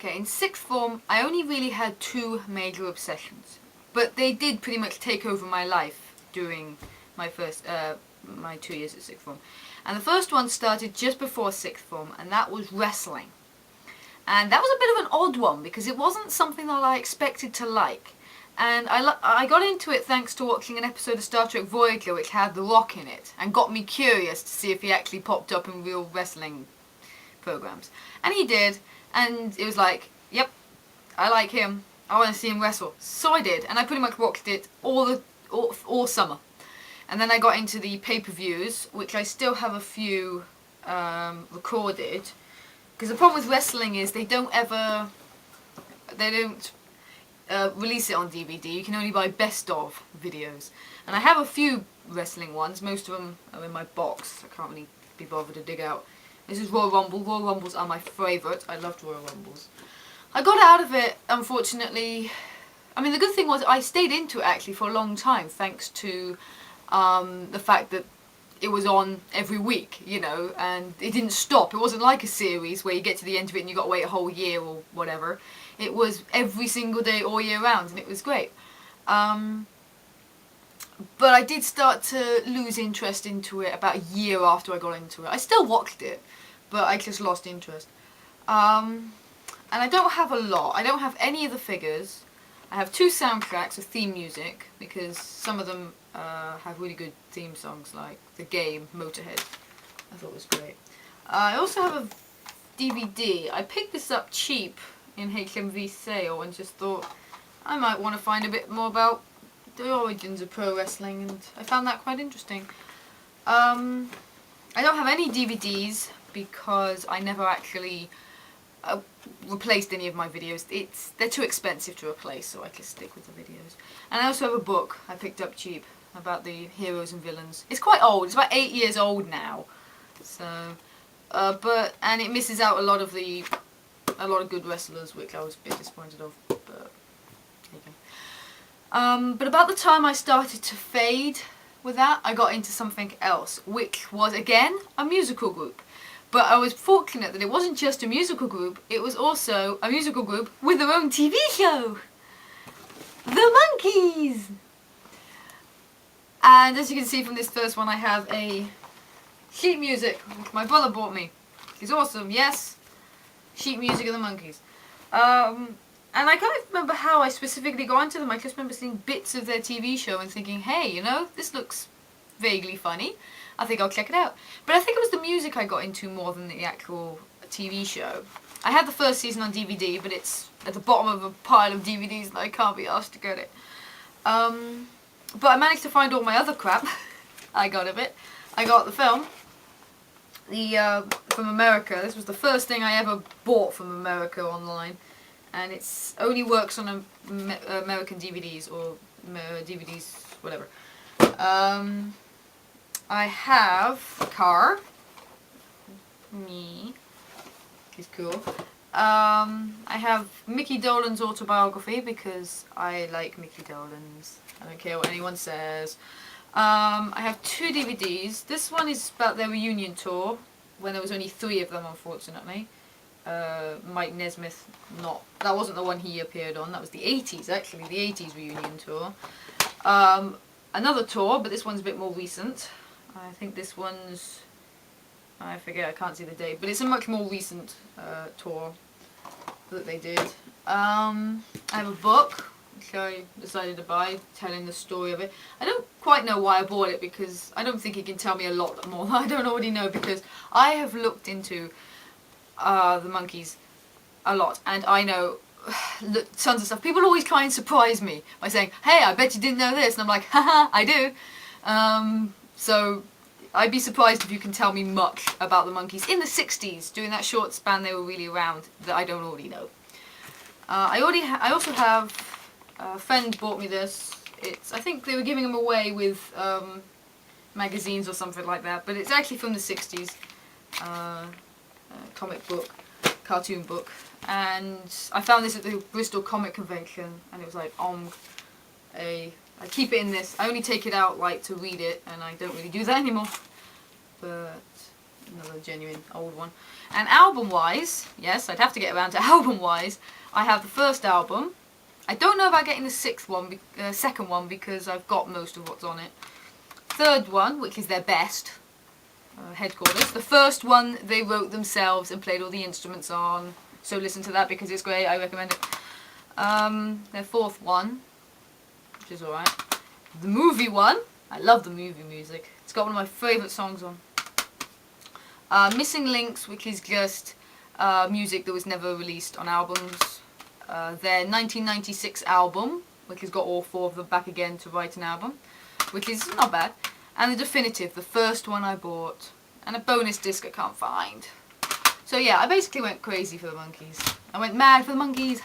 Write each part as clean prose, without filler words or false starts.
Okay, in sixth form, I only really had two major obsessions, but they did pretty much take over my life during my my 2 years at sixth form. And the first one started just before sixth form, and that was wrestling. And that was a bit of an odd one because it wasn't something that I expected to like. And I got into it thanks to watching an episode of Star Trek Voyager which had The Rock in it, and got me curious to see if he actually popped up in real wrestling programs. And he did, and it was like, yep, I like him, I want to see him wrestle. So I did, and I pretty much watched it all summer. And then I got into the pay-per-views, which I still have a few recorded. Because the problem with wrestling is they don't release it on DVD. You can only buy best of videos. And I have a few wrestling ones. Most of them are in my box. I can't really be bothered to dig out. This is Royal Rumble. Royal Rumbles are my favourite. I loved Royal Rumbles. I got out of it, unfortunately. I mean, the good thing was I stayed into it actually for a long time, thanks to the fact that it was on every week, you know, and it didn't stop. It wasn't like a series where you get to the end of it and you got to wait a whole year or whatever. It was every single day all year round, and it was great. But I did start to lose interest into it about a year after I got into it. I still watched it, but I just lost interest. And I don't have a lot. I don't have any of the figures. I have 2 soundtracks of theme music, because some of them have really good theme songs, like the game Motorhead. I thought it was great. I also have a DVD. I picked this up cheap in HMV sale and just thought I might want to find a bit more about the origins of pro wrestling, and I found that quite interesting. I don't have any DVDs because I never actually replaced any of my videos. They're too expensive to replace, so I just stick with the videos. And I also have a book I picked up cheap about the heroes and villains. It's quite old. It's about 8 years old now. So, and it misses out a lot of good wrestlers, which I was a bit disappointed of. But there you go. But about the time I started to fade with that, I got into something else, which was again a musical group. But I was fortunate that it wasn't just a musical group, it was also a musical group with their own TV show! The Monkees! And as you can see from this first one, I have a sheet music which my brother bought me. It's awesome, yes! Sheet music of the Monkees. And I can't remember how I specifically got into them. I just remember seeing bits of their TV show and thinking, hey, you know, this looks vaguely funny. I think I'll check it out. But I think it was the music I got into more than the actual TV show. I had the first season on DVD, but it's at the bottom of a pile of DVDs and I can't be asked to get it. But I managed to find all my other crap I got of it. I got the film. From America. This was the first thing I ever bought from America online. And it's only works on American DVDs or DVDs, whatever. I have a car. Me. He's cool. I have Mickey Dolenz autobiography because I like Mickey Dolenz. I don't care what anyone says. I have 2 DVDs. This one is about their reunion tour, when there was only 3 of them, unfortunately. Mike Nesmith, that wasn't the one he appeared on, that was the 80s actually, the 80s reunion tour. Another tour, but this one's a bit more recent. I think this one's, I forget, I can't see the date, but it's a much more recent tour that they did. I have a book which I decided to buy, telling the story of it. I don't quite know why I bought it, because I don't think it can tell me a lot more than I don't already know, because I have looked into the Monkees a lot, and I know tons of stuff. People always try and surprise me by saying, hey, I bet you didn't know this, and I'm like, haha, I do. So I'd be surprised if you can tell me much about the Monkees in the 60s, during that short span they were really around, that I don't already know. I also have, a friend bought me this. I think they were giving them away with magazines or something like that, but it's actually from the 60s. Comic book, cartoon book, and I found this at the Bristol Comic Convention, and it was like I keep it in this. I only take it out like to read it, and I don't really do that anymore. But another genuine old one. And album-wise, yes, I'd have to get around to album-wise. I have the first album. I don't know about getting the second one because I've got most of what's on it. Third one, which is their best, Headquarters. The first one they wrote themselves and played all the instruments on, so listen to that because it's great, I recommend it. Their fourth one, which is alright. The movie one, I love the movie music. It's got one of my favourite songs on. Missing Links, which is just music that was never released on albums. Their 1996 album, which has got all four of them back again to write an album, which is not bad. And the definitive, the first one I bought, and a bonus disc I can't find. So yeah, I basically went crazy for the Monkees. I went mad for the Monkees.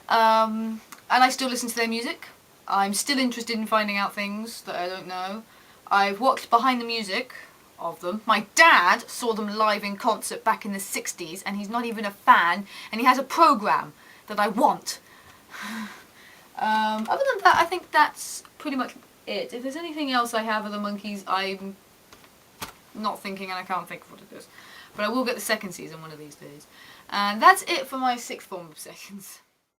And I still listen to their music. I'm still interested in finding out things that I don't know. I've watched behind the music of them. My dad saw them live in concert back in the 60s, and he's not even a fan, and he has a program that I want. Other than that, I think that's pretty much it. If there's anything else I have of the Monkees, I'm not thinking and I can't think of what it is. But I will get the second season one of these days. And that's it for my sixth form obsessions.